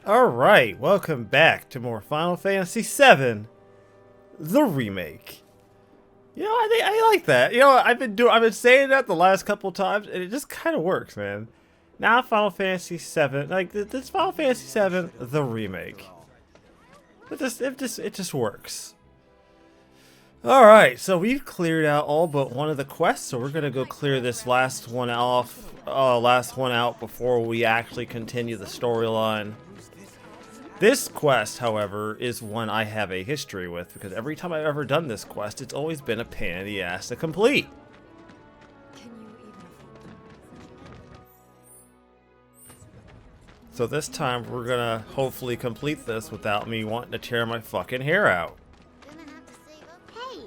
Alright, welcome back to more Final Fantasy VII, the remake. I like that. I've been saying that the last couple times, and it just kind of works, man. Now Final Fantasy VII, like this Final Fantasy VII, the remake. It just works. Alright, so we've cleared out all but one of the quests, so we're gonna go clear this last one out before we actually continue the storyline. This quest, however, is one I have a history with, because every time I've ever done this quest, it's always been a pain in the ass to complete. So this time, we're gonna hopefully complete this without me wanting to tear my fucking hair out. Hey,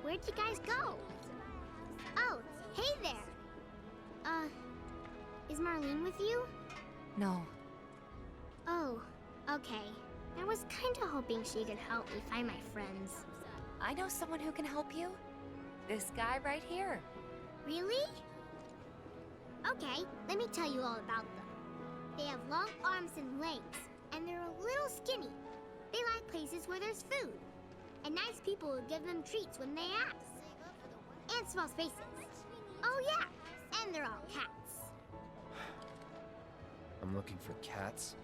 where'd you guys go? Oh, hey there. Is Marlene with you? No. Oh, okay. I was kinda hoping she could help me find my friends. I know someone who can help you. This guy right here. Really? Okay, let me tell you all about them. They have long arms and legs, and they're a little skinny. They like places where there's food, and nice people will give them treats when they ask. And small spaces. Oh yeah, and they're all cats. I'm looking for cats.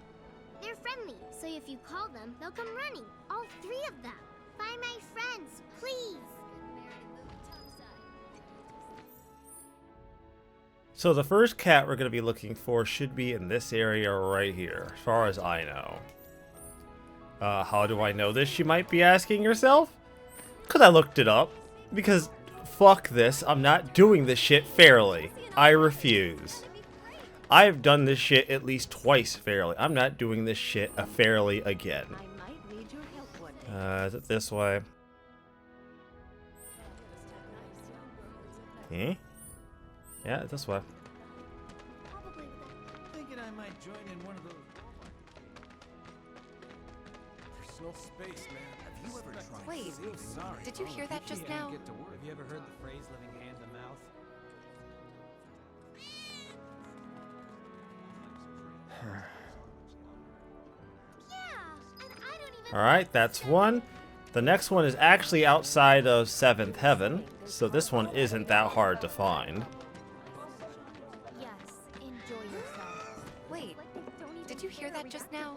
They're friendly, so if you call them, they'll come running. All three of them. Find my friends, please. So the first cat we're going to be looking for should be in this area right here, as far as I know. How do I know this, you might be asking yourself? Because I looked it up. Because, fuck this, I'm not doing this shit fairly. I refuse. I've done this shit at least twice fairly. I'm not doing this shit fairly again. Is it this way? Eh? Yeah, it's this way. Thinking I might join in one of those. Personal space, man. Have you ever tried? Wait, Sorry. did you hear that just now? Have you ever heard the phrase living hand to mouth? Yeah, and I don't even. Alright, that's one. The next one is actually outside of 7th Heaven, so this one isn't that hard to find. Yes, enjoy yourself. Wait, did you hear that just now?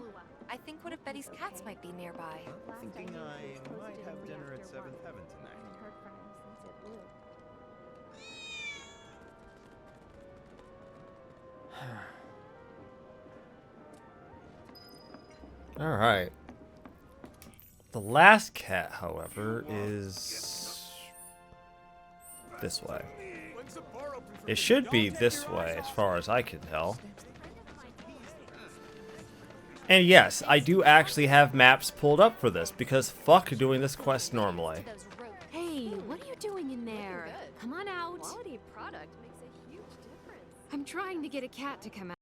I think one of Betty's cats might be nearby. Thinking I might have dinner at 7th Heaven tonight. Alright. The last cat, however, is this way. It should be this way, as far as I can tell. And yes, I do actually have maps pulled up for this, because fuck doing this quest normally. Hey, what are you doing in there? Come on out. Quality product makes a huge difference. I'm trying to get a cat to come out.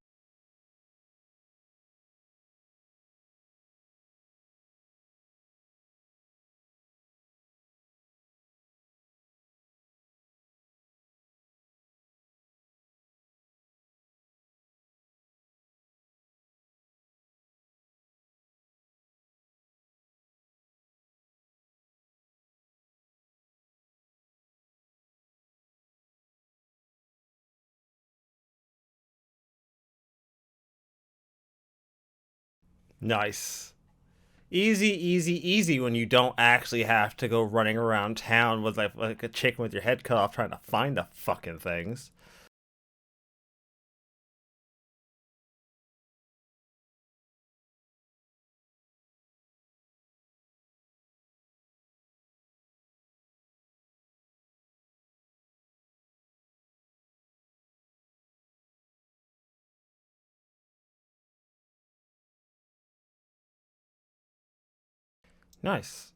Nice. Easy, easy, easy when you don't actually have to go running around town with like a chicken with your head cut off trying to find the fucking things. Nice.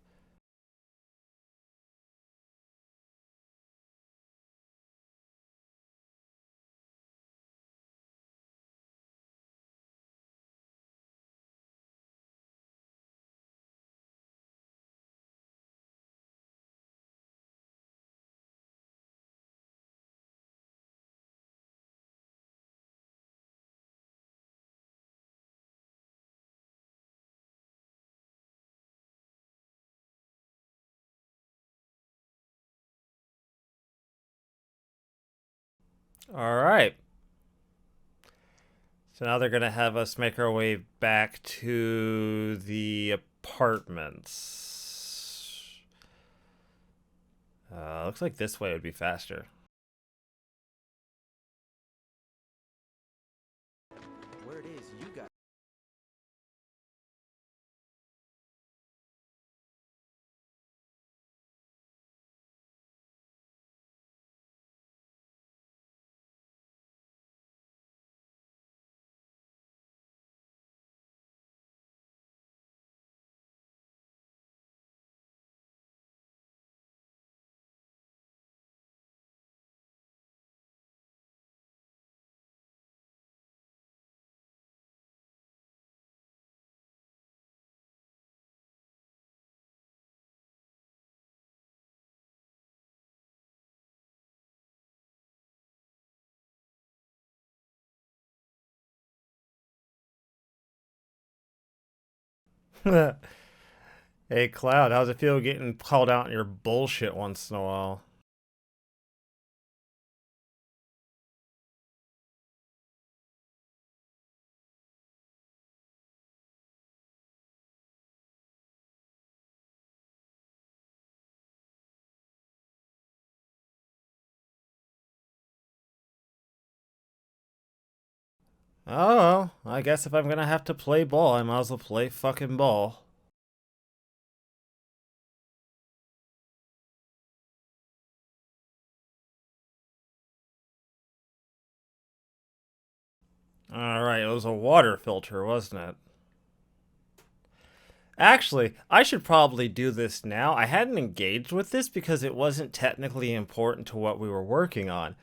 Alright. So now they're going to have us make our way back to the apartments. Looks like this way would be faster. Where it is, you got. Hey, Cloud, how's it feel getting called out in your bullshit once in a while? Oh, well, I guess if I'm gonna have to play ball, I might as well play fucking ball. Alright, it was a water filter, wasn't it? Actually, I should probably do this now. I hadn't engaged with this because it wasn't technically important to what we were working on.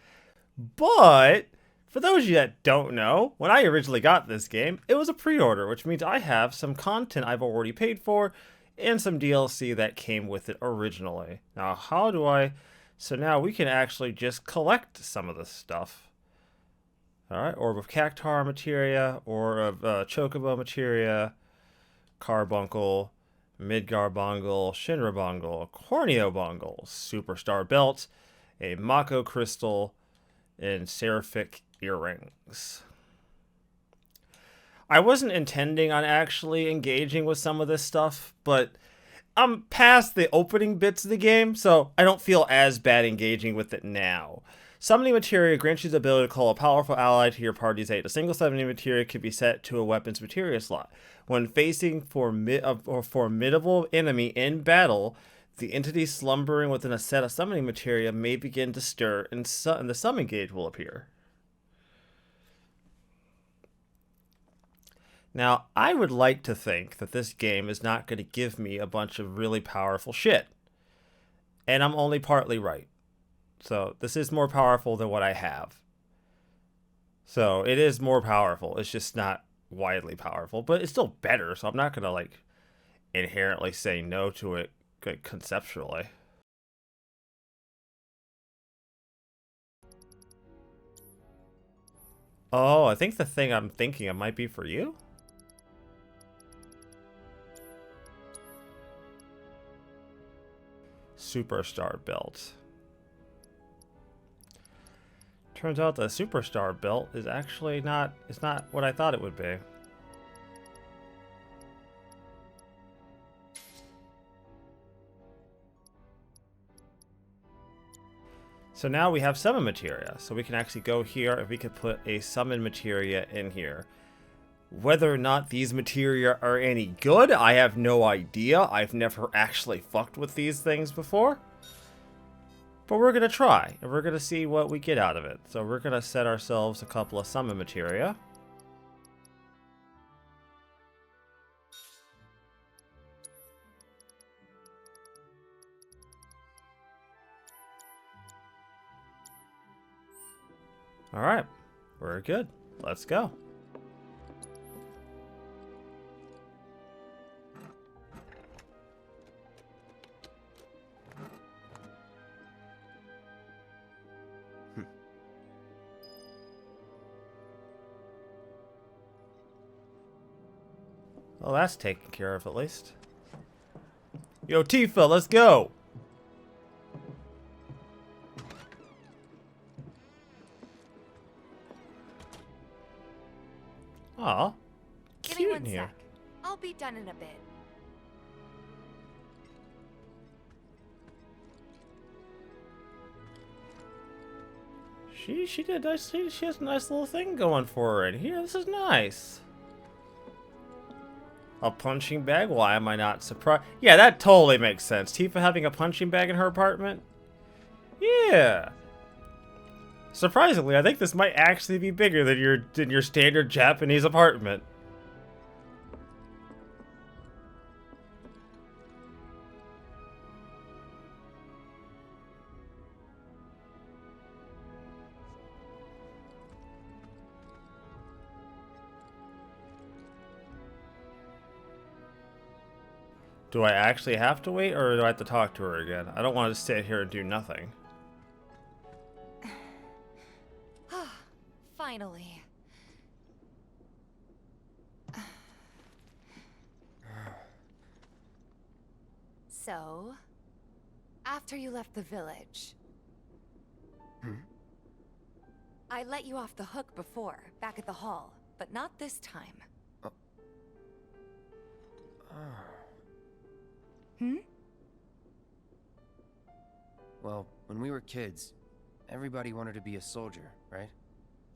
But, for those of you that don't know, when I originally got this game, it was a pre-order, which means I have some content I've already paid for and some DLC that came with it originally. Now, how do I... So now we can actually just collect some of this stuff. Alright, Orb of Cactar materia, or of Chocobo materia, Carbuncle, Midgar Bongle, Shinra Bongle, Corneo Bongle, Superstar Belt, a Mako Crystal, and Seraphic Earrings. I wasn't intending on actually engaging with some of this stuff, but I'm past the opening bits of the game, so I don't feel as bad engaging with it now. Summoning materia grants you the ability to call a powerful ally to your party's aid. A single summoning materia can be set to a weapon's materia slot. When facing a formidable enemy in battle, the entity slumbering within a set of summoning materia may begin to stir, and the summon gauge will appear. Now, I would like to think that this game is not going to give me a bunch of really powerful shit. And I'm only partly right. So, this is more powerful than what I have. So, it is more powerful. It's just not widely powerful. But it's still better, so I'm not going to, like, inherently say no to it conceptually. Oh, I think the thing I'm thinking of might be for you? Superstar Belt. Turns out the Superstar Belt is actually not, it's not what I thought it would be. So now we have summon materia, so we can actually go here and we could put a summon materia in here. Whether or not these materia are any good, I have no idea. I've never actually fucked with these things before. But we're going to try, and we're going to see what we get out of it. So we're going to set ourselves a couple of summon materia. Alright, we're good. Let's go. Well, that's taken care of at least. Yo, Tifa, let's go! Give cute me in one here. sec. I'll be done in a bit. She did nice. She has a nice little thing going for her in here. This is nice. A punching bag? Why am I not surprised? Yeah, that totally makes sense. Tifa having a punching bag in her apartment? Yeah. Surprisingly, I think this might actually be bigger than your standard Japanese apartment. Do I actually have to wait, or do I have to talk to her again? I don't want to sit here and do nothing. Finally. So, after you left the village, I let you off the hook before, back at the hall, but not this time. Well, when we were kids, everybody wanted to be a soldier, right?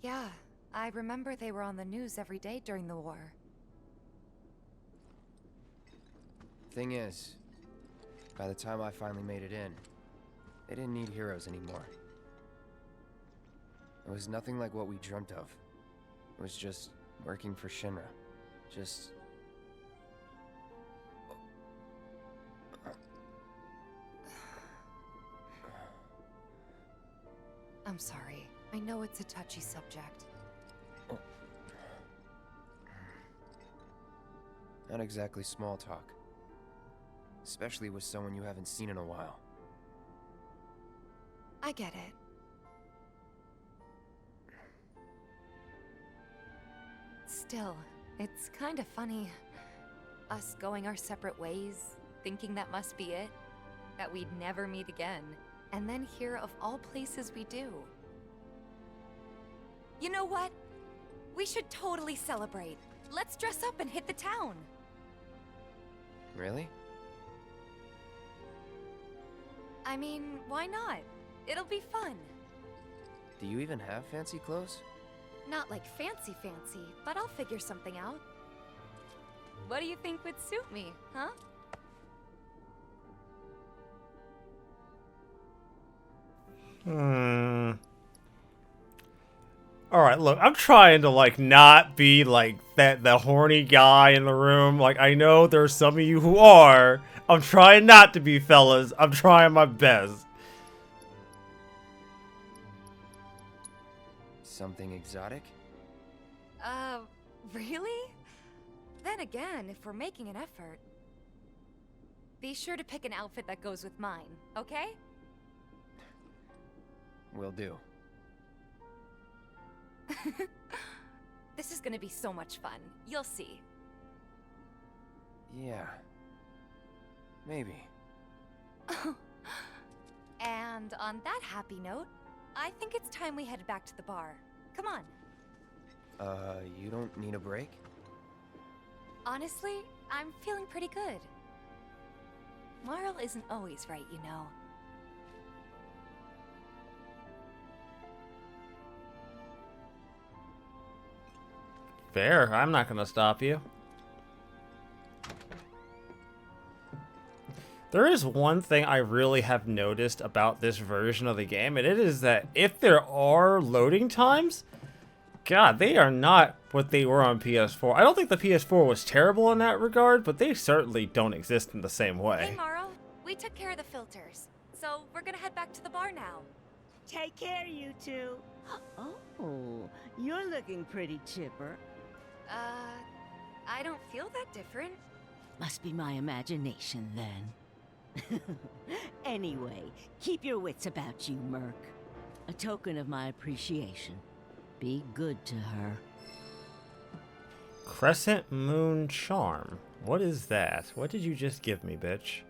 Yeah, I remember they were on the news every day during the war. Thing is, by the time I finally made it in, they didn't need heroes anymore. It was nothing like what we dreamt of. It was just working for Shinra. Just... I'm sorry. I know it's a touchy subject. Not exactly small talk. Especially with someone you haven't seen in a while. I get it. Still, it's kind of funny. Us going our separate ways, thinking that must be it. That we'd never meet again. And then here, of all places, we do. You know what? We should totally celebrate. Let's dress up and hit the town. Really? I mean, why not? It'll be fun. Do you even have fancy clothes? Not like fancy, but I'll figure something out. What do you think would suit me, huh? Alright, look, I'm trying to, like, not be, like, the horny guy in the room. Like, I know there's some of you who are. I'm trying not to be, fellas. I'm trying my best. Something exotic? Really? Then again, if we're making an effort, be sure to pick an outfit that goes with mine, okay? Will do. This is gonna be so much fun. You'll see. Yeah. Maybe. And on that happy note, I think it's time we headed back to the bar. Come on. You don't need a break? Honestly, I'm feeling pretty good. Marl isn't always right, you know. Fair. I'm not gonna stop you. There is one thing I really have noticed about this version of the game, and it is that if there are loading times, God, they are not what they were on PS4. I don't think the PS4 was terrible in that regard, but they certainly don't exist in the same way. Hey, Marl, we took care of the filters, so we're gonna head back to the bar now. Take care, you two. Oh, you're looking pretty chipper. I don't feel that different. Must be my imagination, then. Anyway, keep your wits about you, Merc. A token of my appreciation. Be good to her. Crescent Moon Charm. What is that? What did you just give me, bitch?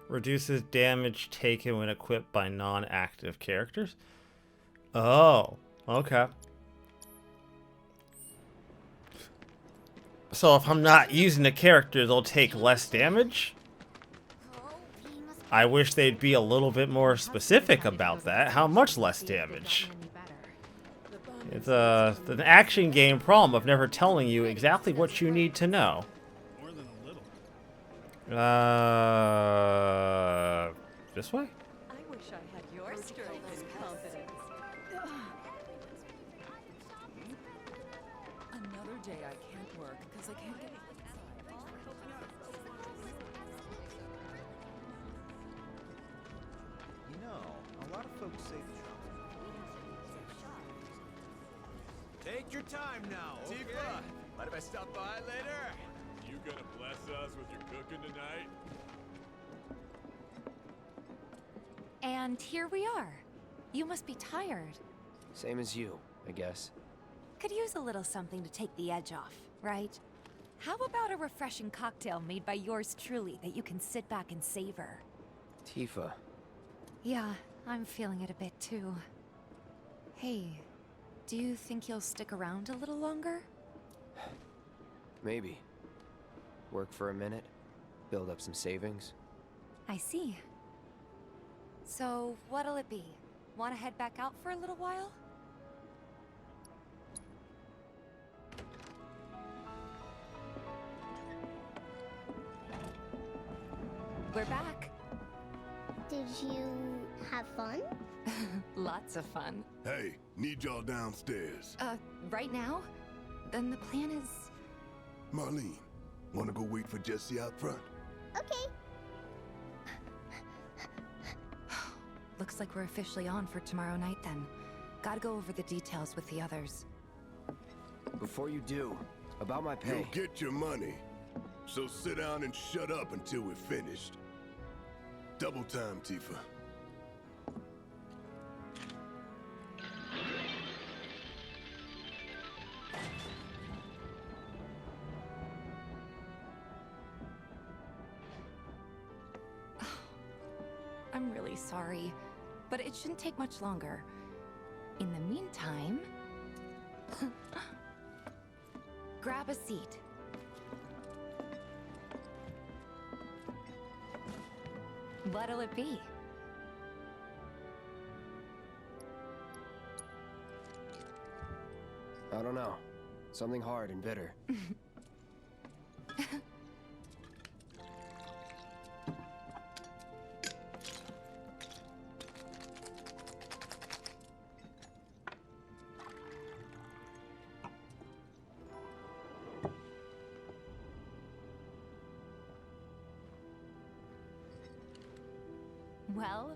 Reduces damage taken when equipped by non-active characters. Oh, okay. So if I'm not using the character, they'll take less damage? I wish they'd be a little bit more specific about that. How much less damage? It's an action game problem of never telling you exactly what you need to know. More than a little. This way? I wish I had your strength and confidence. Another day I can't work because I can't get You know, a lot of folks say Take your time now, Tifa. Mind if I stop by later? You gonna bless us with your cooking tonight? And here we are. You must be tired. Same as you, I guess. Could use a little something to take the edge off, right? How about a refreshing cocktail made by yours truly that you can sit back and savor? Tifa. Yeah, I'm feeling it a bit too. Hey, do you think you'll stick around a little longer? Maybe. Work for a minute, build up some savings. I see. So, what'll it be? Want to head back out for a little while? We're back. Did you have fun? Lots of fun. Hey, need y'all downstairs. Right now? Then the plan is... Marlene, wanna go wait for Jesse out front? Okay. Looks like we're officially on for tomorrow night then. Gotta go over the details with the others. Before you do, about my pay. You'll get your money. So sit down and shut up until we're finished. Double time, Tifa. I'm really sorry, but it shouldn't take much longer. In the meantime... grab a seat. What'll it be? I don't know. Something hard and bitter. Well,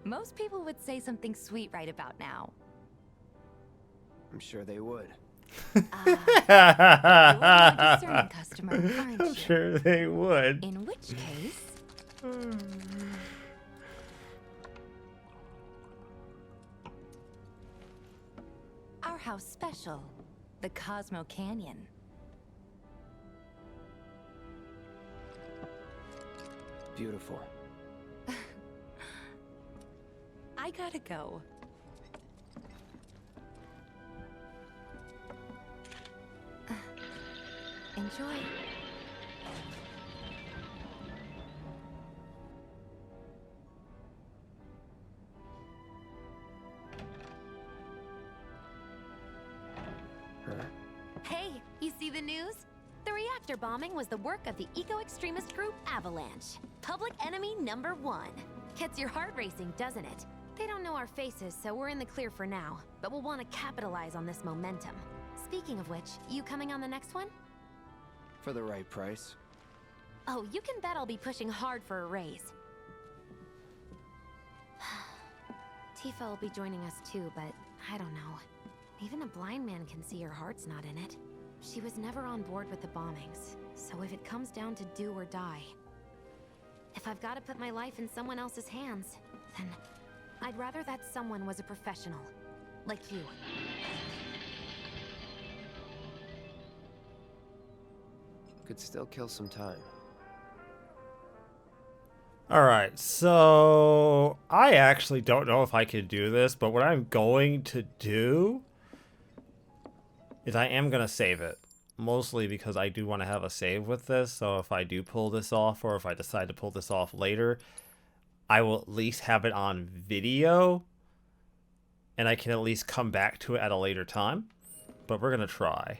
most people would say something sweet right about now. I'm sure they would. You're a discerning customer, aren't I'm you? sure they would. In which case... our house special, the Cosmo Canyon. Beautiful. I gotta go. Enjoy. Hey, you see the news? The reactor bombing was the work of the eco-extremist group Avalanche. Public enemy #1. Gets your heart racing, doesn't it? They don't know our faces, so we're in the clear for now. But we'll want to capitalize on this momentum. Speaking of which, you coming on the next one? For the right price. Oh, you can bet I'll be pushing hard for a raise. Tifa will be joining us too, but I don't know. Even a blind man can see her heart's not in it. She was never on board with the bombings, so if it comes down to do or die, if I've got to put my life in someone else's hands, then I'd rather that someone was a professional, like you. Could still kill some time. Alright, so I actually don't know if I could do this, but what I'm going to do is I am going to save it. Mostly because I do want to have a save with this, so if I do pull this off, or if I decide to pull this off later, I will at least have it on video, and I can at least come back to it at a later time. But we're going to try.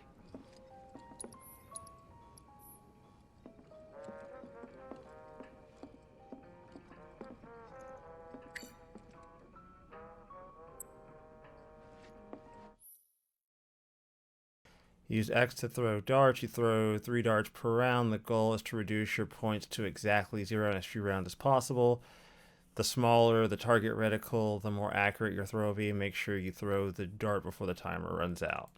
Use X to throw darts. You throw 3 darts per round. The goal is to reduce your points to exactly 0 in as few rounds as possible. The smaller the target reticle, the more accurate your throw will be. Make sure you throw the dart before the timer runs out.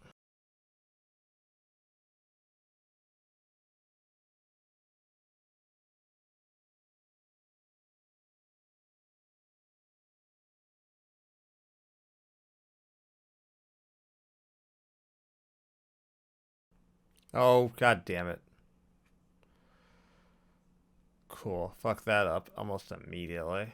Oh, god damn it. Cool. Fuck that up almost immediately.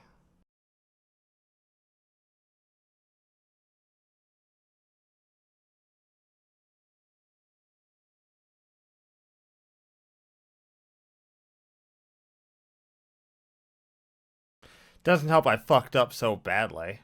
Doesn't help I fucked up so badly.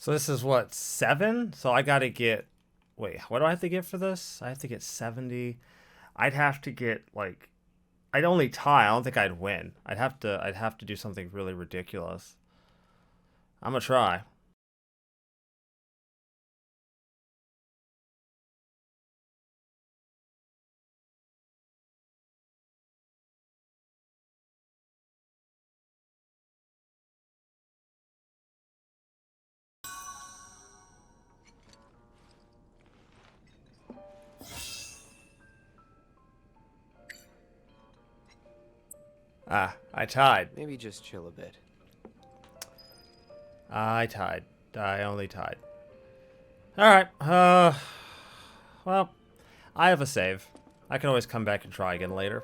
So this is what, 7? So I gotta get... Wait, what do I have to get for this? I have to get 70. I'd have to get, like... I'd only tie. I don't think I'd win. I'd have to do something really ridiculous. I'm gonna try. Ah, I tied. Maybe just chill a bit. I tied. I only tied. Alright, well, I have a save. I can always come back and try again later.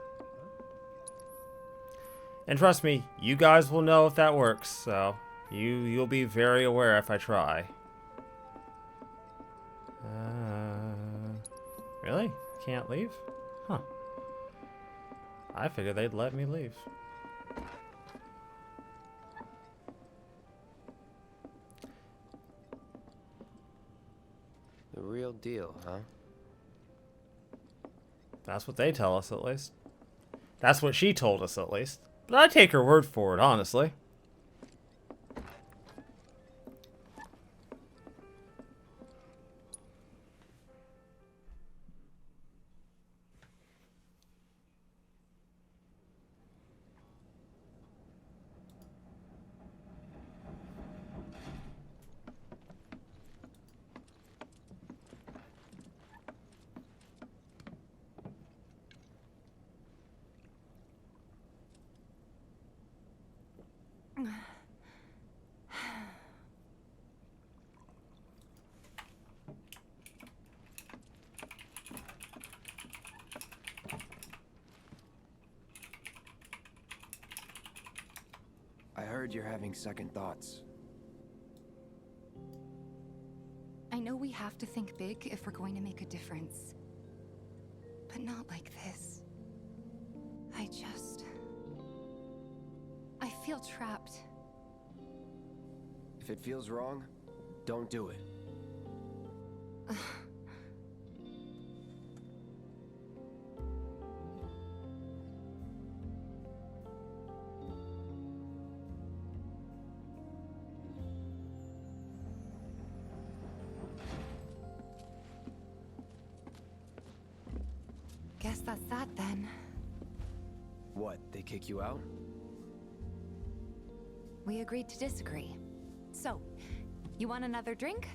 And trust me, you guys will know if that works, so you'll be very aware if I try. Really? Can't leave? Huh. I figured they'd let me leave. The real deal, huh? That's what they tell us, at least. That's what she told us, at least. But I take her word for it, honestly. I heard you're having second thoughts. I know we have to think big if we're going to make a difference. But not like this. I feel trapped. If it feels wrong, don't do it. Guess that's that then. What, they kick you out? We agreed to disagree. So, you want another drink?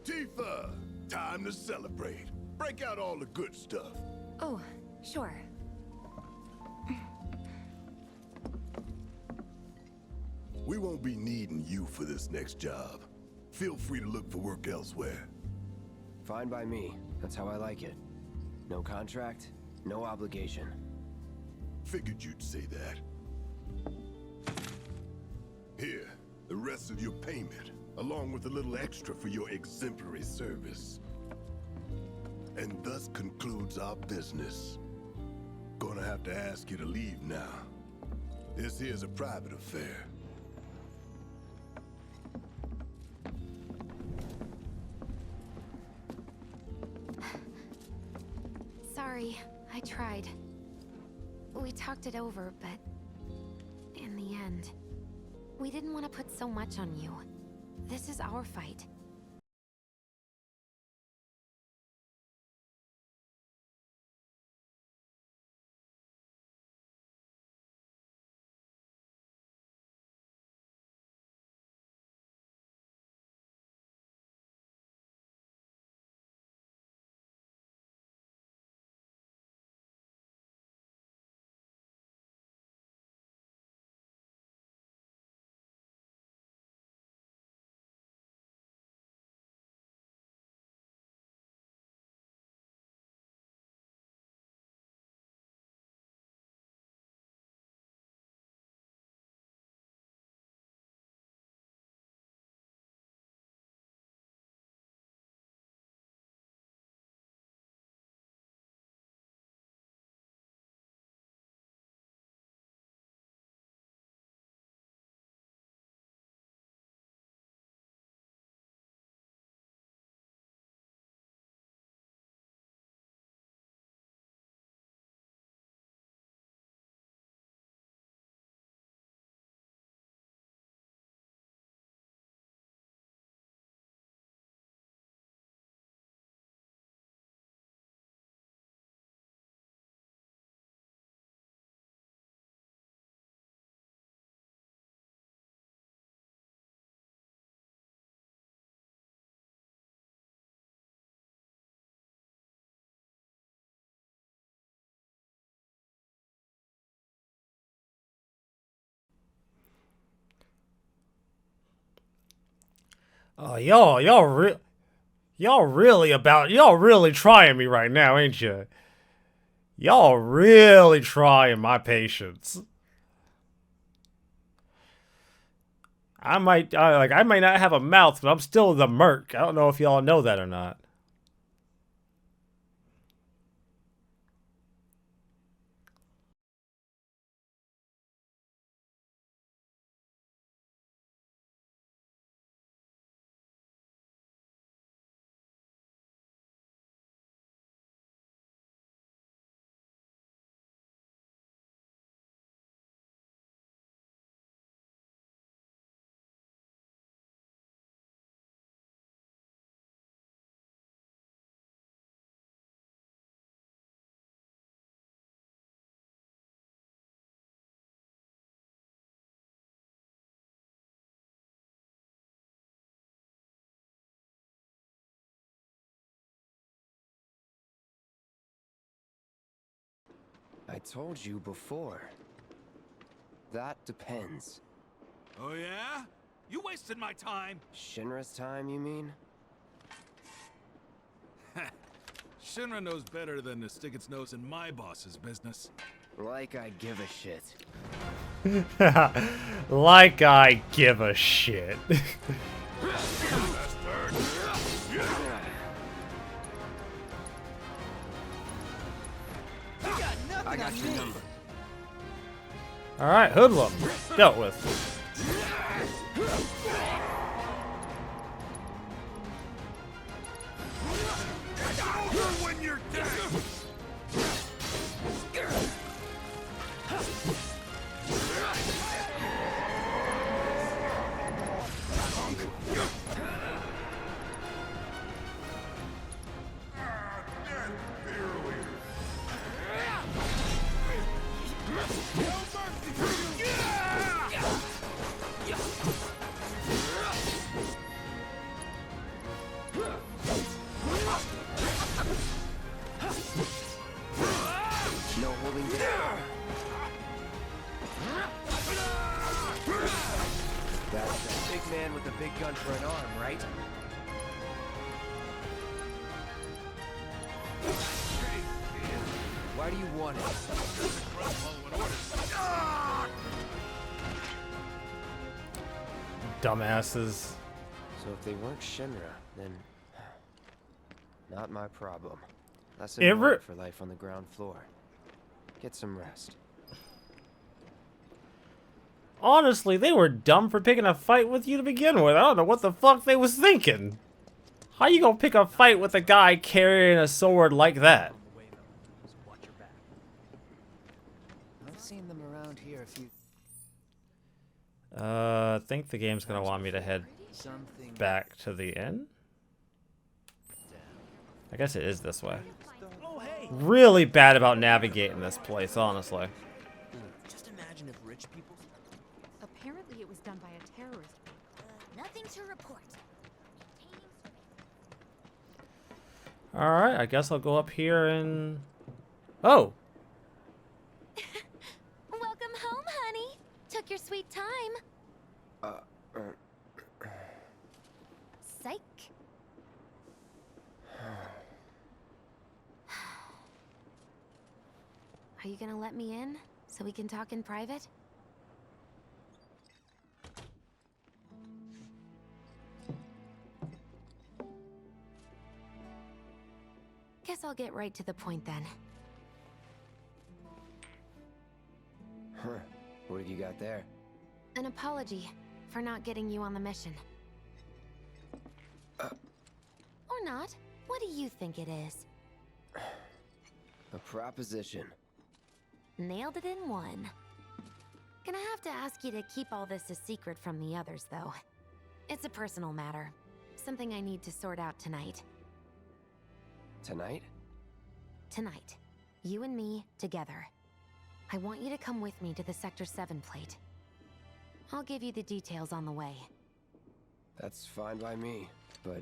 Tifa, time to celebrate. Break out all the good stuff. Oh, sure. We won't be needing you for this next job. Feel free to look for work elsewhere. Fine by me. That's how I like it. No contract, no obligation. Figured you'd say that. Here, the rest of your payment, along with a little extra for your exemplary service. And thus concludes our business. Gonna have to ask you to leave now. This here's a private affair. Sorry, I tried. We talked it over, but in the end, we didn't want to put so much on you. This is our fight. Oh, y'all really trying me right now, ain't you? Y'all really trying my patience. I might not have a mouth, but I'm still the merc. I don't know if y'all know that or not. I told you before. That depends. Oh yeah? You wasted my time. Shinra's time, you mean? Shinra knows better than to stick its nose in my boss's business. Like I give a shit. Like I give a shit. I got your number. Alright, hoodlum. Dealt with. When you're dead. with a big gun for an arm, right? Why do you want it? Dumbasses. So if they weren't Shinra, then not my problem. Lesson Ever- learned for life on the ground floor. Get some rest. Honestly, they were dumb for picking a fight with you to begin with. I don't know what the fuck they was thinking. How you gonna pick a fight with a guy carrying a sword like that? I've seen them around here a few. I think the game's gonna want me to head back to the inn. I guess it is this way. Really bad about navigating this place, honestly. Just imagine if rich people. Apparently it was done by a terrorist. Nothing to report. Alright, I guess I'll go up here and... Oh! Welcome home, honey. Took your sweet time. Psych. Are you gonna let me in so we can talk in private? Guess I'll get right to the point then. Huh. What have you got there? An apology for not getting you on the mission. Or not. What do you think it is? A proposition. Nailed it in one. Gonna have to ask you to keep all this a secret from the others, though. It's a personal matter. Something I need to sort out tonight. Tonight? Tonight. You and me, together. I want you to come with me to the Sector 7 plate. I'll give you the details on the way. That's fine by me, but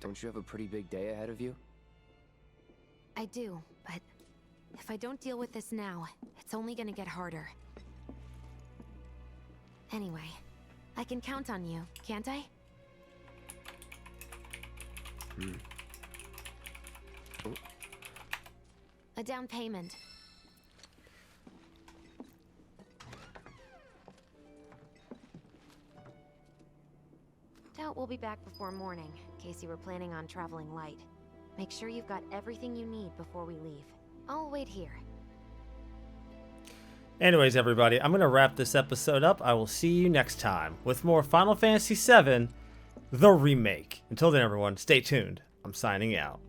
don't you have a pretty big day ahead of you? I do, but if I don't deal with this now, it's only gonna get harder. Anyway, I can count on you, can't I? A down payment. Doubt we'll be back before morning, in case you were planning on traveling light. Make sure you've got everything you need before we leave. I'll wait here. Anyways, everybody, I'm going to wrap this episode up. I will see you next time with more Final Fantasy VII, The Remake. Until then, everyone, stay tuned. I'm signing out.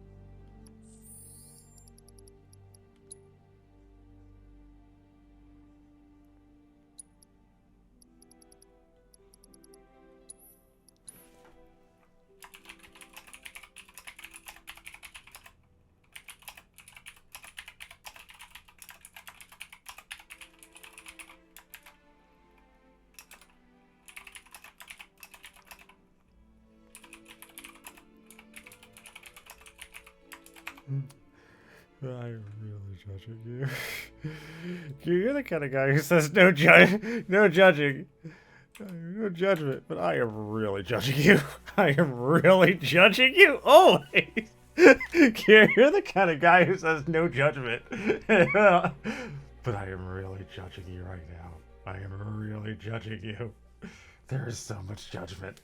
I'm really judging you. You're the kind of guy who says no judging. No judgment, but I am really judging you. I am really judging you always. You're the kind of guy who says no judgment. But I am really judging you right now. I am really judging you. There is so much judgment.